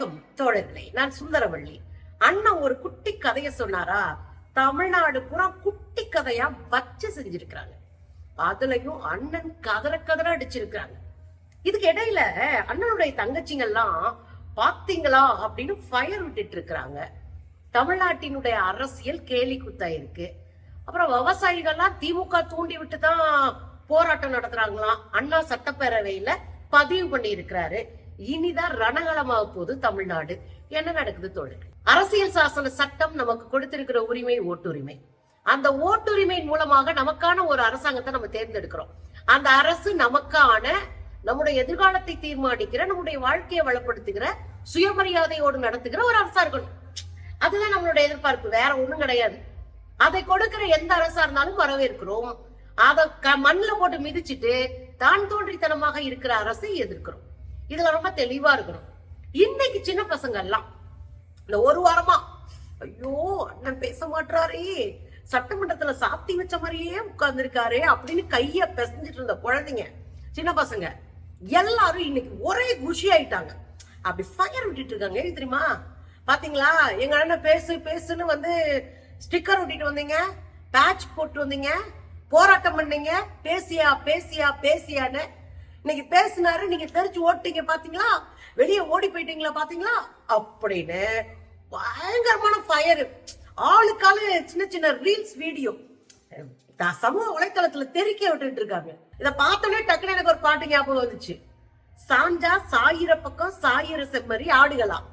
வணக்கம் தோழர்களே, நான் சுந்தரவள்ளி. அண்ணன் ஒரு குட்டி கதைய சொன்னாரா, தமிழ்நாடு பூரா குட்டி கதையா வச்சு செஞ்சிருக்கிறாங்க. அதுலயும் அண்ணன் கதற கதற அடிச்சிருக்கிறாங்க. இதுக்கு இடையில அண்ணனுடைய தங்கச்சிங்கெல்லாம் பாத்தீங்களா அப்படின்னு ஃபயர் விட்டுட்டு இருக்கிறாங்க. தமிழ்நாட்டினுடைய அரசியல் கேலி குத்தா இருக்கு. அப்புறம் விவசாயிகள்லாம் திமுக தூண்டி விட்டுதான் போராட்டம் நடத்துறாங்களாம். அண்ணா சட்டப்பேரவையில பதிவு பண்ணி இருக்கிறாரு. இனிதான் ரணகலமாக போது தமிழ்நாடு. என்ன நடக்குது தோழர்? அரசியல் சாசன சட்டம் நமக்கு கொடுத்திருக்கிற உரிமை ஓட்டுரிமை. அந்த ஓட்டுரிமையின் மூலமாக நமக்கான ஒரு அரசாங்கத்தை நம்ம தேர்ந்தெடுக்கிறோம். அந்த அரசு நமக்கான நம்முடைய எதிர்காலத்தை தீர்மானிக்கிற, நம்முடைய வாழ்க்கையை வளப்படுத்துகிற, சுயமரியாதையோடு நடத்துகிற ஒரு அரசா இருக்கணும். அதுதான் நம்மளுடைய எதிர்பார்ப்பு, வேற ஒண்ணும் கிடையாது. அதை கொடுக்கிற எந்த அரசா இருந்தாலும் வரவேற்கிறோம். அதை மண்ணுல போட்டு மிதிச்சுட்டு தான் தோன்றித்தனமாக இருக்கிற அரசை எதிர்க்கிறோம். இதுல ரொம்ப தெளிவா இருக்கணும். இன்னைக்கு சின்ன பசங்க எல்லாம் இந்த ஒரு வாரமா ஐயோ அண்ணன் பேச மாட்டாரே, சட்டமன்றத்துல சாத்தி வச்ச மாதிரியே உட்கார்ந்து இருக்காரு அப்படின்னு கைய பிசைஞ்சிட்டு இருந்த குழந்தைங்க, சின்ன பசங்க எல்லாரும் இன்னைக்கு ஒரே குஷி ஆயிட்டாங்க. அப்படி ஃபயர் விட்டுட்டு இருக்காங்க. தெரியுமா? பாத்தீங்களா? எங்க அண்ணன் பேசுன்னு வந்து ஸ்டிக்கர் ஒட்டிட்டு வந்தீங்க, பேட்ச் போட்டு வந்தீங்க, போராட்டம் பண்ணீங்க, பேசியா பேசியா பேசியான்னு. இன்னைக்கு பேசினாரு, நீங்க தெரிஞ்சு ஓட்டீங்க பாத்தீங்களா, வெளியே ஓடி போயிட்டீங்களா பாத்தீங்களா அப்படின்னு பயங்கரமான ஃபயர். ஆளுக்கால சின்ன சின்ன ரீல்ஸ் வீடியோ சமூக வலைத்தளத்துல தெரிக்க விட்டுட்டு இருக்காங்க. இத பார்த்தோன்னே டக்குனு எனக்கு ஒரு பாட்டு ஞாபகம் வந்துச்சு. சாஞ்சா சாயிர பக்கம் சாயிர செம்மறி ஆடுகளாம்.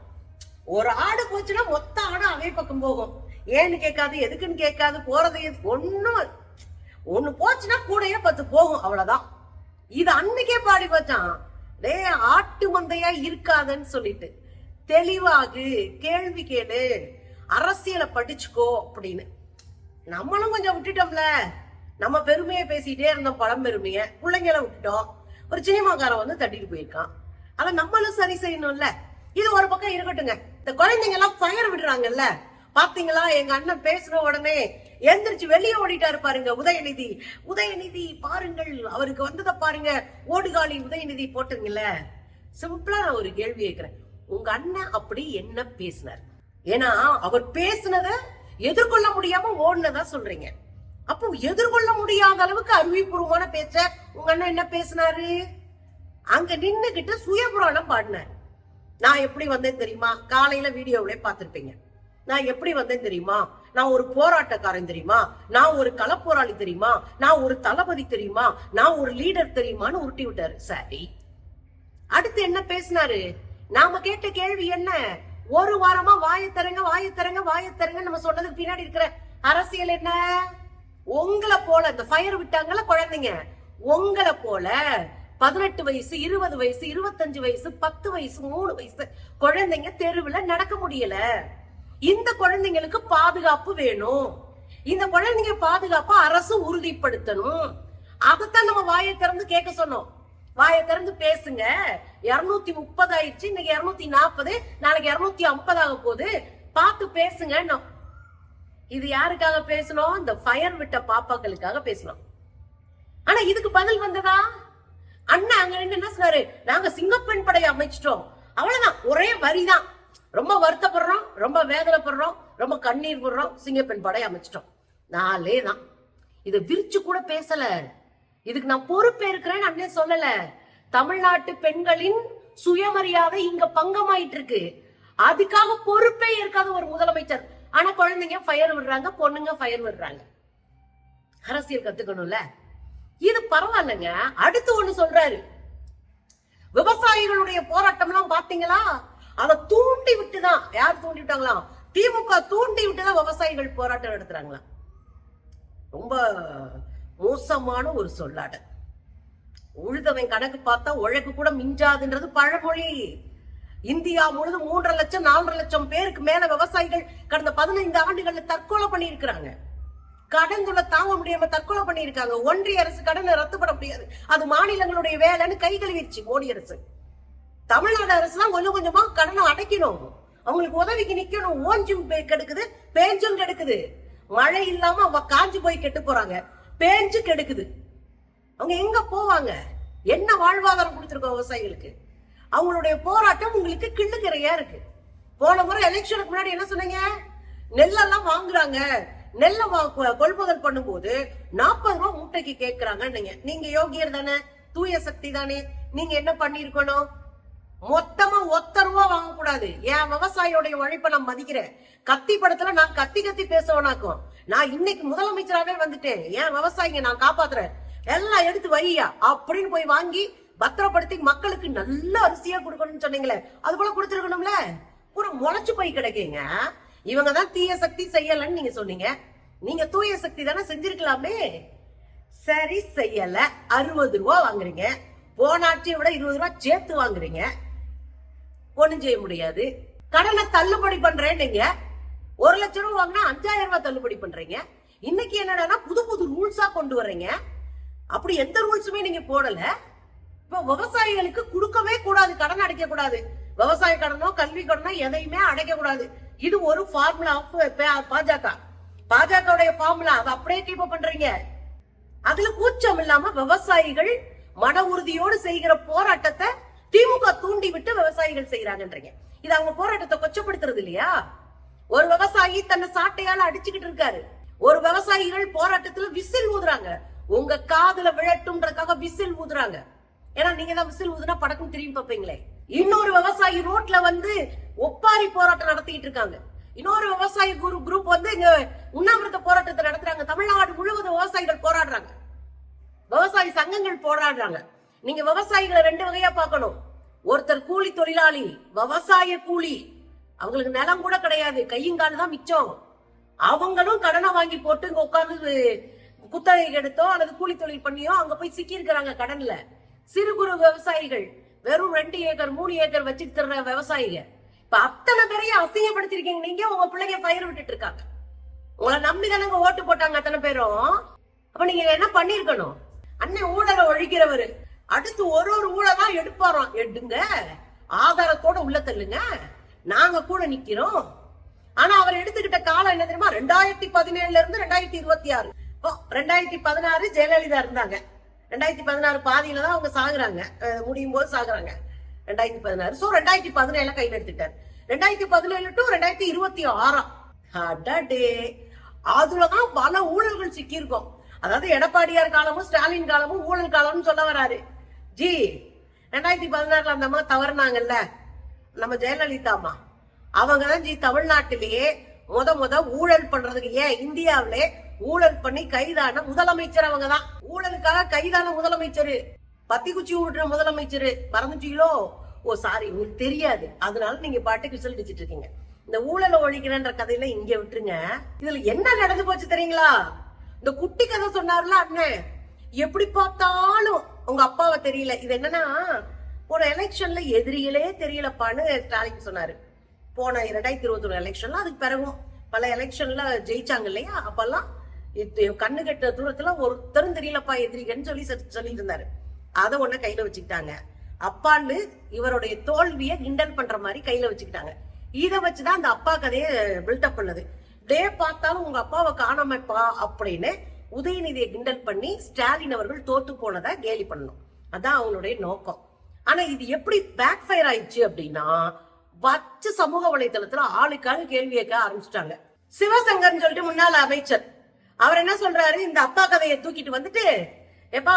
ஒரு ஆடு போச்சுன்னா மொத்த ஆடு அதே பக்கம் போகும். ஏன்னு கேட்காது, எதுக்குன்னு கேட்காது, போறது ஒண்ணு போச்சுன்னா கூடயே 10 போகும், அவ்வளவுதான். இது அன்னைக்கே பாடி வச்சான். டே ஆட்டு மந்தையா இருக்காதுன்னு சொல்லிட்டு தெளிவாகு, கேள்வி கேளு, அரசியலை படிச்சுக்கோ அப்படின்னு. நம்மளும் கொஞ்சம் விட்டுட்டோம்ல. நம்ம பெருமையை பேசிட்டே இருந்தோம், பழம்பெருமைய. பிள்ளைங்களை விட்டுட்டோம். ஒரு சினிமாக்காரன் வந்து தட்டிட்டு போயிருக்கான். அதை நம்மளும் சரி செய்யணும்ல. இது ஒரு பக்கம் இருக்கட்டுங்க. இந்த குழந்தைங்க எல்லாம் ஃபயர் விடுறாங்கல்ல, பாத்தீங்களா? எங்க அண்ணன் பேசுற உடனே எந்திரிச்சு வெளியே ஓடிட்டாரு பாருங்க உதயநிதி பாருங்கள், அவருக்கு வந்ததை பாருங்க, ஓடுகாலி உதயநிதி போட்டுங்கல்ல. சிம்பிளா நான் ஒரு கேள்வி கேட்கிறேன். உங்க அண்ணன் அப்படி என்ன பேசினார்? ஏன்னா அவர் பேசினத எதிர்கொள்ள முடியாம ஓடுனதா சொல்றீங்க. அப்போ எதிர்கொள்ள முடியாத அளவுக்கு அறிவுபூர்வமான பேச்ச உங்க அண்ணன் என்ன பேசினாரு? அங்க நின்னுகிட்டு சுயபுராணம் பாடினார். நான் எப்படி வந்தேன் தெரியுமா? காலையில வீடியோவிலே பார்த்திருப்பீங்க. நான் எப்படி வந்தேன் தெரியுமா? நான் ஒரு போராட்டக்காரன் தெரியுமா? நான் ஒரு களப்போராளி தெரியுமா? நான் ஒரு தளபதி தெரியுமா? நான் ஒரு லீடர் தெரியுமான்னு உருட்டி விட்டாரு. சரி, அடுத்து என்ன பேசினாரு? நாம கேட்ட கேள்வி என்ன? ஒரு வாரமா வாயத்தரங்க நம்ம சொன்னதுக்கு பின்னாடி இருக்கிற அரசியல் என்ன? உங்களை போல இந்த ஃபயர் விட்டாங்கல்ல குழந்தைங்க, உங்களை போல 18 வயசு, 20 வயசு, 25 வயசு, 10 வயசு, 3 வயசு குழந்தைங்க தெருவுல நடக்க முடியல. இந்த குழந்தைங்களுக்கு பாதுகாப்பு வேணும். இந்த குழந்தைங்க பாதுகாப்பா அரசு உறுதிப்படுத்தணும். அதைத்தான் நம்ம வாயை திறந்து கேட்க சொன்னோம். வாயை திறந்து பேசுங்க. 230 ஆயிடுச்சு, இன்னைக்கு 240, நாளைக்கு 250 ஆக போகுது, பார்த்து பேசுங்க. இது யாருக்காக பேசணும்? இந்த ஃபயர் விட்ட பாப்பாக்களுக்காக பேசணும். ஆனா இதுக்கு பதில் வந்ததா? அண்ணா அங்க என்ன சொன்னாரு? நாங்க சிங்கப்பெண் படையை அமைச்சிட்டோம், அவ்வளவுதான். ஒரே வரிதான். ரொம்ப வருத்தப்படுறோம், ரொம்ப வேதனைப்படுறோம், ரொம்ப கண்ணீர் விடுறோம், சிங்கப்பெண் படை அமைச்சிட்டோம். நாளே தான். இதை விரிச்சு கூட பேசல. இதுக்கு நான் பொறுப்பேற்கிறேன்னு அண்ணே சொல்லல. தமிழ்நாட்டு பெண்களின் சுயமரியாதை இங்க பங்கமாயிட்டு இருக்கு. அதுக்காக பொறுப்பே ஏற்காத ஒரு முதலமைச்சர். ஆனா குழந்தைங்க ஃபயர் விடுறாங்க, பொண்ணுங்க ஃபயர் விடுறாங்க. அரசியல் கத்துக்கணும்ல. இது பரவாயில்லைங்க. அடுத்து ஒண்ணு சொல்றாரு. விவசாயிகளுடைய போராட்டம் எல்லாம் பாத்தீங்களா? அதை தூண்டி விட்டுதான். யார் தூண்டி விட்டாங்களாம்? திமுக தூண்டி விட்டுதான் விவசாயிகள் போராட்டம் நடத்துறாங்களா? ரொம்ப மோசமான ஒரு சொல்லாட. உழுதவன் கணக்கு பார்த்தா உழைக்கு கூட மிஞ்சாதுன்றது பழமொழி. இந்தியா முழுதும் 3.5 லட்சம் 4.5 லட்சம் பேருக்கு மேல விவசாயிகள் கடந்த 15 ஆண்டுகள்ல தற்கொலை பண்ணி இருக்கிறாங்க. கடன் தொல்லை தாங்க முடியாம தற்கொலை பண்ணி இருக்காங்க. ஒன்றிய அரசு கடனை ரத்து பண்ண முடியாது, அது மாநிலங்களுடைய வேலைன்னு கை கழுவிடுச்சு மோடி அரசு. தமிழ்நாடு அரசு தான் கொஞ்சம் கொஞ்சமா கடனை அடைக்கணும், அவங்களுக்கு உதவிக்கு நிக்கணும். ஓஞ்சும் கெடுக்குது, பேஞ்சும் கெடுக்குது. மழை இல்லாம காஞ்சு போய் கெட்டு போறாங்க, பேஞ்சு கெடுக்குது. அவங்க எங்க போவாங்க? என்ன வாழ்வாதாரம் கொடுத்திருக்கோம் விவசாயிகளுக்கு? அவங்களுடைய போராட்டம் உங்களுக்கு கிள்ளுக்கிறையா இருக்கு. போன முறை எலெக்ஷனுக்கு முன்னாடி என்ன சொன்னீங்க? நெல்லெல்லாம் வாங்குறாங்க, நெல்லை கொள்முதல் பண்ணும்போது 40 ரூபாய் மூட்டைக்கு கேட்கிறாங்க. நீங்க யோகியர் தானே, தூய சக்தி தானே, நீங்க என்ன பண்ணிருக்கணும்? மொத்தமா 1 ரூபா வாங்க கூடாது. என் விவசாயியோடைய உழைப்ப நான் மதிக்கிறேன். கத்தி படத்துல நான் கத்தி கத்தி பேசுவனாக்கும். நான் இன்னைக்கு முதலமைச்சராவே வந்துட்டேன், என் விவசாயிங்க நான் காப்பாத்துறேன், எல்லாம் எடுத்து வையா அப்படின்னு போய் வாங்கி பத்திரப்படுத்தி மக்களுக்கு நல்ல அரிசியா கொடுக்கணும்னு சொன்னீங்களே, அது போல கொடுத்துருக்கணும்ல. பூரா முளைச்சு போய் கிடைக்குங்க. இவங்கதான் தீய சக்தி செய்யலன்னு நீங்க சொன்னீங்க. நீங்க தூய சக்தி தானே செஞ்சிருக்கலாமே. சரி, செய்யல. 60 ரூபா வாங்குறீங்க. போன ஆட்சியை விட 20 ரூபாய் சேர்த்து வாங்குறீங்க. ஒண்ணும் செய்ய முடியாது. கடனை தள்ளுபடி பண்றேன். நீங்க 1 லட்சம் ரூபாய் வாங்கினா 5000 ரூபாய் தள்ளுபடி பண்றீங்க. இன்னைக்கு என்னடா புது புது ரூல்ஸா கொண்டு வர்றீங்க. அப்படி எந்த ரூல்ஸுமே நீங்க போடல. இப்ப விவசாயிகளுக்கு கொடுக்கவே கூடாது, கடன் அடைக்க கூடாது. விவசாய கடனோ கல்வி கடனோ எதையுமே அடைக்க கூடாது. இது ஒரு ஃபார்முலா ஆஃப் பாஜகவுடைய ஃபார்முலா. அதை அப்படியே கீப் பண்றீங்க. அதுல கூச்சம் இல்லாம விவசாயிகள் மன உறுதியோடு செய்கிற போராட்டத்தை திமுக தூண்டி விட்டு விவசாயிகள் செய்யறாங்கன்றீங்க. இது அவங்க போராட்டத்தை கொச்சப்படுத்துறது இல்லையா? ஒரு விவசாயி தன்னை சாட்டையால அடிச்சுக்கிட்டு இருக்காரு. ஒரு விவசாயிகள் போராட்டத்துல விசில் ஊதுறாங்க. உங்க காதுல விழட்டும்ன்றதுக்காக விசில் ஊதுறாங்க. ஏன்னா நீங்க தான் விசில் ஊதுனா படக்கும் திரும்பி பார்ப்பீங்களே. இன்னொரு விவசாயி ரோட்ல வந்து ஒப்பாரி போராட்டம் நடத்திட்டு இருக்காங்க. இன்னொரு விவசாயி குரூப் வந்து இங்க உண்ணாவிரத போராட்டத்தை நடத்துறாங்க. தமிழ்நாடு முழுவதும் விவசாயிகள் போராடுறாங்க, விவசாய சங்கங்கள் போராடுறாங்க. நீங்க விவசாயிகளை 2 வகையா பார்க்கணும். ஒருத்தர் கூலி தொழிலாளி, விவசாய கூலி, அவங்களுக்கு நிலம் கூட கிடையாது, கையங்கால் தான் மிச்சம். அவங்களும் கடனை வாங்கி போட்டு இங்க உட்கார்ந்து குத்தகை எடுத்தோ அல்லது கூலி தொழில் பண்ணியோ அங்க போய் சிக்கி இருக்கிறாங்க கடன்ல. சிறு குறு விவசாயிகள், வெறும் 2 ஏக்கர் 3 ஏக்கர் வச்சுட்டு தர்ற விவசாயிங்க. இப்ப அத்தனை பேரையும் அசிங்கப்படுத்திருக்கீங்க. நீங்க உங்க பிள்ளைங்க பயிர் விட்டுட்டு இருக்காங்க. உங்களை நம்பிதானே ஓட்டு போட்டாங்க அத்தனை பேரும். அப்ப நீங்க என்ன பண்ணிருக்கணும்? அண்ணன் ஊழலை ஒழிக்கிறவரு அடுத்து ஒரு ஊழலா எடுப்பாராம். எடுங்க, ஆதாரத்தோட உள்ள தள்ளுங்க, நாங்க கூட நிக்கிறோம். ஆனா அவர் எடுத்துக்கிட்ட காலம் என்ன தெரியுமா? 2017 இருந்து 2026. 2016 ஜெயலலிதா இருந்தாங்க. 2016 பாதியில தான் அவங்க சாகுறாங்க, முடியும் போது சாகுறாங்க 2016. சோ 2017 கையில் எடுத்துட்டாரு. 2017 டு 2026 அடடே, அதுலதான் பல ஊழல்கள் சிக்கி இருக்கும். அதாவது எடப்பாடியார் காலமும் ஸ்டாலின் காலமும் ஊழல் காலம்னு சொல்ல வராரு. ஜி 2016 அந்த அம்மா தவறுனாங்கல்ல, நம்ம ஜெயலலிதா அம்மா, அவங்கதான் ஜி தமிழ்நாட்டிலேயே முத ஊழல் பண்றதுக்கு, ஏன் இந்தியாவிலே ஊழல் பண்ணி கைதான முதலமைச்சர் அவங்கதான். ஊழலுக்காக கைதான முதலமைச்சர், பத்தி குச்சி ஊடுற முதலமைச்சர். மறந்துட்டீங்களோ? ஓ சாரி, உங்களுக்கு தெரியாது, அதனால நீங்க பாட்டுக்கு விசில் அடிச்சிட்டு இருக்கீங்க. இந்த ஊழலை ஒழிக்கிறன்ற கதையில இங்க விட்டுருங்க. இதுல என்ன நடந்து போச்சு தெரியுங்களா? இந்த குட்டி கதை சொன்னார்ல அண்ணன், எப்படி பார்த்தாலும் உங்க அப்பாவை தெரியல. இது என்னன்னா, ஒரு எலெக்ஷன்ல எதிரிகளே தெரியலப்பான்னு ஸ்டாலின் சொன்னாரு. போன 2021 எலெக்ஷன்ல, அதுக்கு பிறகும் பல எலெக்ஷன்ல ஜெயிச்சாங்க இல்லையா, அப்பெல்லாம் கண்ணு கட்ட தூரத்துல ஒருத்தரும் தெரியலப்பா எதிரிகன்னு சொல்லி இருந்தாரு. அதை ஒண்ணு கையில வச்சுக்கிட்டாங்க. அப்பான்னு இவருடைய தோல்வியை கிண்டல் பண்ற மாதிரி கையில வச்சுக்கிட்டாங்க. இதை வச்சுதான் அந்த அப்பா கதையை பில்டப் பண்ணது. டே பார்த்தாலும் உங்க அப்பாவை காணாமப்பா அப்படின்னு உதயநிதியை கிண்டல் பண்ணி ஸ்டாலின் அவர்கள் தோத்து போனதை கேலி பண்ணணும். அதான் அவங்களுடைய நோக்கம். ஆனா இது எப்படி பேக் ஃபயர் ஆயிடுச்சு அப்படின்னா, வச்ச சமூக வலைதளத்துல ஆளுக்காக கேள்வி கேட்க ஆரம்பிச்சுட்டாங்க. சிவசங்கர்னு சொல்லிட்டு முன்னாள் அமைச்சர், அவர் என்ன சொல்றாரு, இந்த அப்பா கதையை தூக்கிட்டு வந்துட்டு, எப்பா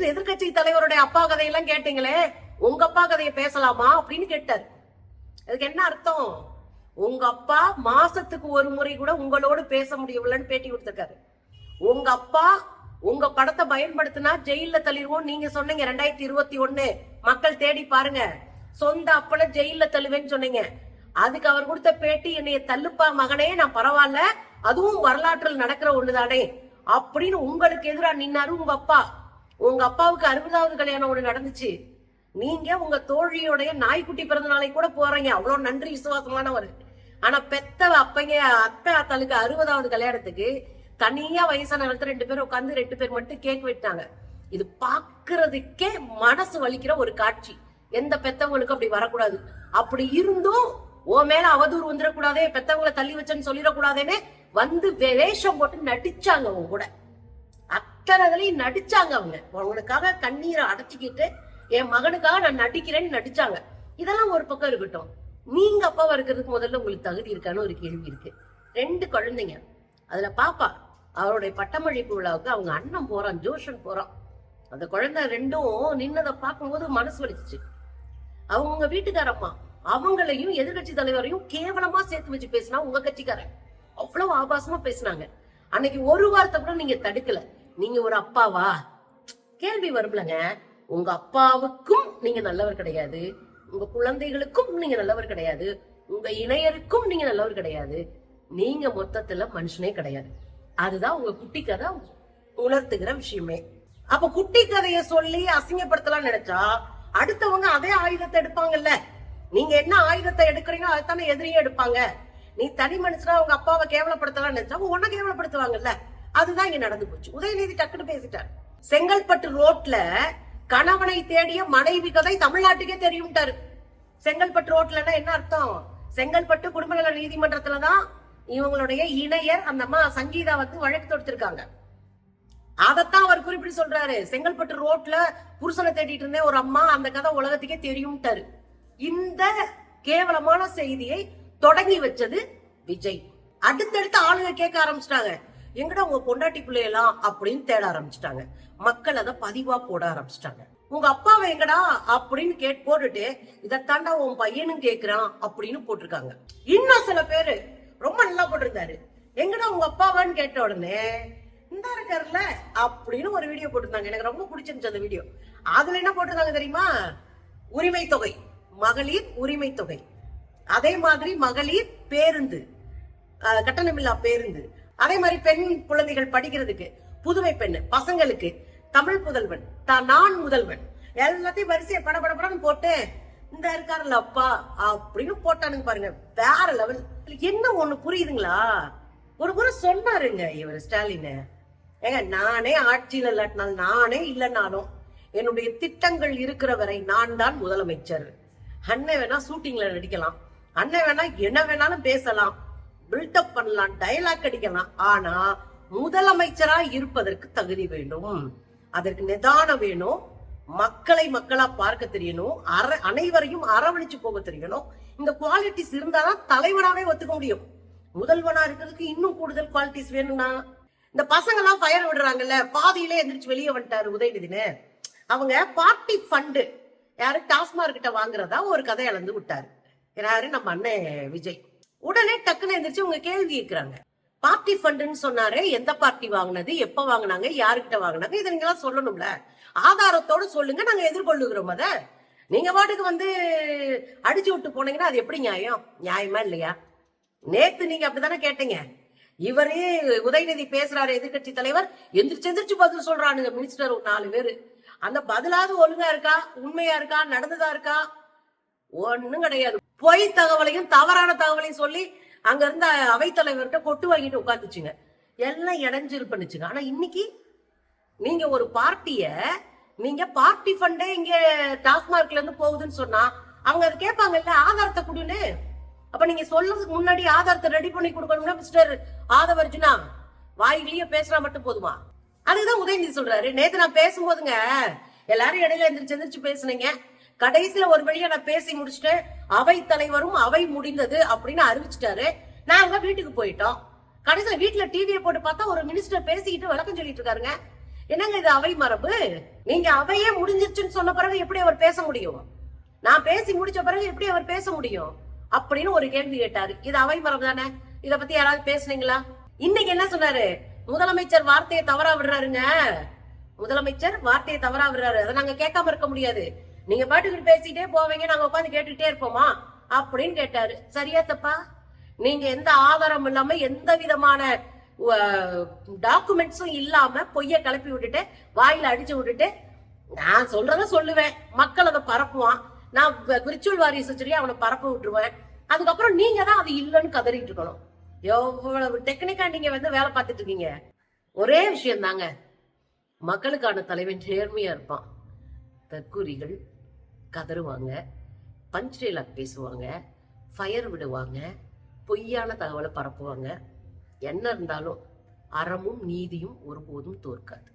எதிர்கட்சி தலைவருடைய அப்பா கதையெல்லாம் கேட்டீங்களே, உங்க அப்பா கதையை பேசலாமா அப்படின்னு கேட்டாரு. அதுக்கு என்ன அர்த்தம்? உங்க அப்பா மாசத்துக்கு ஒரு முறை கூட உங்களோடு பேச முடியவில்லைன்னு பேட்டி கொடுத்திருக்காரு. உங்க அப்பா உங்க படத்தை பயன்படுத்தினா ஜெயில தள்ளிடுவோம் நீங்க சொன்னீங்க 2021. மக்கள் தேடி பாருங்க. சொந்த அப்பனை ஜெயில தள்ளுவேன்னு சொன்னீங்க. அதுக்கு அவர் கொடுத்த பேட்டி, என்னைய தள்ளுப்பா மகனே, நான் பரவாயில்ல, அதுவும் வரலாற்றில் நடக்கிற ஒண்ணுதானே அப்படின்னு உங்களுக்கு எதிராக நின்னாரு உங்க அப்பா. உங்க அப்பாவுக்கு 60வது கல்யாணம் ஒண்ணு நடந்துச்சு. நீங்க உங்க தோழியோடைய நாய்க்குட்டி பிறந்த நாளை கூட போறீங்க, அவ்வளவு நன்றி விசுவாசமானவர். ஆனா பெத்த அப்பங்க அத்தை அத்தாளுக்கு 60வது கல்யாணத்துக்கு தனியா வயசான 2 பேர் உட்காந்து 2 பேர் மட்டும் கேக் வெட்டாங்க. இது பாக்குறதுக்கே மனசு வலிக்கிற ஒரு காட்சி. எந்த பெத்தவங்களுக்கும் அப்படி வரக்கூடாது. அப்படி இருந்தும் ஓ மேல அவதூறு வந்துடக்கூடாதே, பெத்தவங்களை தள்ளி வச்சேன்னு சொல்லிடக்கூடாதுன்னு வந்து வேஷம் போட்டு நடிச்சாங்க. அவங்க கூட அத்தனைகளையும் நடிச்சாங்க. அவங்களுக்காக கண்ணீரை அடைச்சிக்கிட்டு என் மகனுக்காக நான் நடிக்கிறேன்னு நடிச்சாங்க. இதெல்லாம் ஒரு பக்கம் இருக்கட்டும். நீங்க அப்பாவா இருக்கிறதுக்கு முதல்ல உங்களுக்கு தகுதி இருக்கான்னு ஒரு கேள்வி இருக்கு. 2 குழந்தைங்க. அதுல பாப்பா அவருடைய பட்டமளிப்பு விழாவுக்கு அவங்க அண்ணன் போறான், ஜோஷன் போறான். அந்த குழந்தை 2ம் நின்னதை பார்க்கும்போது மனசு வலிச்சு. அவங்க வீட்டுக்காரம்மா அவங்களையும் எதிர்கட்சி தலைவரையும் கேவலமா சேர்த்து வச்சு பேசினா உங்க கட்சிக்காரன் அவ்வளவு ஆபாசமா பேசினாங்க. அன்னைக்கு ஒரு வார்த்தை கூட நீங்க தடுக்கல. நீங்க ஒரு அப்பாவா? கேள்வி வரும்லங்க. உங்க அப்பாவுக்கும் நீங்க நல்லவர் கிடையாது, உங்க குழந்தைகளுக்கும் நீங்க நல்லவர் கிடையாது, உங்க இணையருக்கும் நீங்க நல்லவர் கிடையாது, நீங்க மொத்தத்துல மனுஷனே கிடையாது. அதுதான் உங்க குட்டி கதை உணர்த்துகிற விஷயமே. அப்ப குட்டி கதைய சொல்லி அசிங்கப்படுத்தலாம் நினைச்சா அடுத்தவங்க அதே ஆயுதத்தை எடுப்பாங்கல்ல. நீங்க என்ன ஆயுதத்தை எடுக்கிறீங்களோ அதைத்தானே எதிரியே எடுப்பாங்க. நீ தனி மனுஷனா உங்க அப்பாவை கேவலப்படுத்தலாம் நினைச்சா உன்ன கேவலப்படுத்துவாங்கல்ல. அதுதான் இங்க நடந்து போச்சு. உதயநிதி டக்குன்னு பேசிட்டார். செங்கல்பட்டு ரோட்ல கணவனை தேடிய மனைவி கதை தமிழ்நாட்டுக்கே தெரியும்ட்டாரு. செங்கல்பட்டு ரோட்லன்னா என்ன அர்த்தம்? செங்கல்பட்டு குடும்ப நல நீதிமன்றத்துலதான் இவங்களுடைய இணையர் அந்த அம்மா சங்கீதா வந்து வழக்கு தொடுத்திருக்காங்க. அதத்தான் அவர் குறிப்பிட்டு சொல்றாரு. செங்கல்பட்டு ரோட்ல புருஷனை தேடிட்டு இருந்தே ஒரு அம்மா, அந்த கதை உலகத்துக்கே தெரியும்ட்டாரு. இந்த கேவலமான செய்தியை தொடங்கி வச்சது விஜய். அடுத்தடுத்து ஆளுங்க கேட்க ஆரம்பிச்சிட்டாங்க, எங்கடா உங்க பொண்டாட்டி பிள்ளையெல்லாம் அப்படின்னு தேட ஆரம்பிச்சிட்டாங்க. மக்கள் அதை பதிவா போட ஆரம்பிச்சிட்டாங்க. உங்க அப்பாவை எங்கடா அப்படின்னு போட்டுட்டு இதைத்தாண்டா உன் பையனும் கேக்குறான் அப்படின்னு போட்டிருக்காங்க. இன்னும் சில பேரு ரொம்ப நல்லா போட்டிருந்தாரு, எங்கடா உங்க அப்பாவான்னு கேட்ட உடனே இந்த இருக்காருல்ல அப்படின்னு ஒரு வீடியோ போட்டிருந்தாங்க. எனக்கு ரொம்ப பிடிச்சிருந்துச்சு அந்த வீடியோ. அதுல என்ன போட்டிருந்தாங்க தெரியுமா? உரிமை தொகை, மகளிர் உரிமை தொகை, அதே மாதிரி மகளிர் பேருந்து, கட்டணமில்லா பேருந்து, அதே மாதிரி பெண் குழந்தைகள் படிக்கிறதுக்கு புதுமை பெண், பசங்களுக்கு தமிழ் புதல்வன், நான் முதல்வன், எல்லாத்தையும் வரிசையை படபடன்னு போட்டு இந்த இருக்காருல்ல அப்பா அப்படின்னு போட்டானுங்க பாருங்க. வேற லெவல். என்ன ஒண்ணு புரியுதுங்களா? ஒரு முறை சொன்னாருங்க இவர் ஸ்டாலின், ஏங்க நானே ஆட்சியில் இல்லாட்டினாலும் நானே இல்லைனாலும் என்னுடைய திட்டங்கள் இருக்கிற வரை நான் தான் முதலமைச்சர். அண்ணன் வேணா ஷூட்டிங்ல நடிக்கலாம், அண்ணன் வேணா என்ன வேணாலும் பேசலாம், பில்டப் பண்ணலாம், டயலாக் அடிக்கலாம், ஆனா முதலமைச்சரா இருப்பதற்கு தகுதி வேண்டும், அதற்கு நிதானம் வேணும், மக்களை மக்களா பார்க்க தெரியணும், அனைவரையும் அரவணைச்சு போக தெரியணும். இந்த குவாலிட்டிஸ் இருந்தாதான் தலைவனாவே ஒத்துக்க முடியும். முதல்வனா இருக்கிறதுக்கு இன்னும் கூடுதல் குவாலிட்டிஸ் வேணும்னா, இந்த பசங்க எல்லாம் ஃபயர் விடுறாங்கல்ல, பாதியிலே எந்திரிச்சு வெளியே வந்துட்டாரு உதயநிதினு. அவங்க பார்ட்டி ஃபண்டு யாரு டாஸ்மார்க் கிட்ட வாங்குறதா ஒரு கதை அளந்து விட்டாரு. யாரு? நம்ம அண்ணன் விஜய். உடனே டக்குன்னு எந்திரிச்சு உங்க கேள்வி கேட்கிறாங்க. பார்ட்டி ஃபண்டுன்னு சொன்னாரு, எந்த பார்ட்டி வாங்கினது, எப்ப வாங்கினாங்க, யாருக்கிட்ட வாங்கினாங்க, இதை நீங்க எல்லாம் சொல்லணும்ல. ஆதாரத்தோட சொல்லுங்க, நாங்க எதிர்கொள்ளுகிறோம். அத நீங்க பாட்டுக்கு வந்து அடிச்சு விட்டு போனீங்கன்னா அது எப்படி நியாயம்? நியாயமா இல்லையா? நேத்து நீங்க அப்படித்தானே கேட்டீங்க. இவரே உதயநிதி பேசுறாரு, எதிர்கட்சி தலைவர் எந்திரிச்சு பதில் சொல்றானுங்க மினிஸ்டர் 4 பேரு. அந்த பதிலாவது ஒழுங்கா இருக்கா, உண்மையா இருக்கா, நடந்ததா இருக்கா? ஒண்ணும் கிடையாது. பொய் தகவலையும் தவறான தகவலையும் சொல்லி அங்க இருந்த அவைத்தலைவர்கிட்ட கொட்டு வாங்கிட்டு உட்காந்துச்சுங்க. எல்லாம் இடைஞ்சல் பண்ணுச்சுங்க. ஆனா இன்னைக்கு நீங்க ஒரு பார்ட்டிய, நீங்க பார்ட்டி ஃபண்டே இங்க டாஸ்மார்க்ல இருந்து போகுதுன்னு சொன்னா அவங்க அதை கேட்பாங்கல்ல, ஆதாரத்தை கொடுன்னு. அப்ப நீங்க சொல்றதுக்கு முன்னாடி ஆதாரத்தை ரெடி பண்ணி கொடுக்கணும்னா மிஸ்டர் ஆதவர்ஜுனா வாயிலேயே பேசினா மட்டும் போதுமா? அதுதான் உதயநிதி சொல்றாரு. நேத்து நான் பேசும்போதுங்க எல்லாரும் இடையில எந்திரிச்சு பேசுனீங்க. கடைசியில ஒரு வழியா நான் பேசி முடிச்சுட்டு அவை தலைவரும் அவை முடிந்தது அப்படின்னு அறிவிச்சுட்டாரு. நாங்க வீட்டுக்கு போயிட்டோம். கடைசியில வீட்டுல டிவியை போட்டு பார்த்தா ஒரு மினிஸ்டர் பேசிக்கிட்டு விளக்கம் சொல்லிட்டு இருக்காருங்க. என்னங்க இது அவை மரபு? நீங்க அவையே முடிஞ்சிருச்சுன்னு சொன்ன பிறகு எப்படி அவர் பேச முடியும்? நான் பேசி முடிச்ச பிறகு எப்படி அவர் பேச முடியும் அப்படின்னு ஒரு கேள்வி கேட்டாரு. இது அவை மரபு தானே? இத பத்தி யாராவது பேசுனீங்களா? இன்னைக்கு என்ன சொன்னாரு? முதலமைச்சர் வார்த்தையை தவறா விடுறாருங்க. முதலமைச்சர் வார்த்தையை தவறா விடுறாரு, அதை நாங்க கேட்காம இருக்க முடியாது. நீங்க பாட்டுக்கிட்டு பேசிட்டே போவீங்க, நாங்க உட்காந்து கேட்டுக்கிட்டே இருப்போமா அப்படின்னு கேட்டாரு. சரியா தப்பா? நீங்க எந்த ஆதாரம் இல்லாம, எந்த விதமான டாக்குமெண்ட்ஸும் இல்லாம பொய்ய கிளப்பி விட்டுட்டு வாயில அடிச்சு விட்டுட்டு நான் சொல்றத சொல்லுவேன், மக்கள் அதை பரப்புவான், நான் விர்ச்சுவல் வாரியஸ் வச்சிருக்கேன், அவனை பரப்ப விட்டுருவேன். அதுக்கப்புறம் நீங்க தான் அது இல்லைன்னு கதறிட்டு இருக்கணும். எவ்வளவு டெக்னிக்கா நீங்க வந்து வேலை பார்த்துட்டு இருக்கீங்க. ஒரே விஷயம் தாங்க, மக்களுக்கான தலைவன் நேர்மையா இருப்பான். தற்கூரிகள் கதறுவாங்க, பஞ்ச் டைலாக் பேசுவாங்க, ஃபயர் விடுவாங்க, பொய்யான தகவலை பரப்புவாங்க. என்ன இருந்தாலும் அறமும் நீதியும் ஒருபோதும் தோற்காது.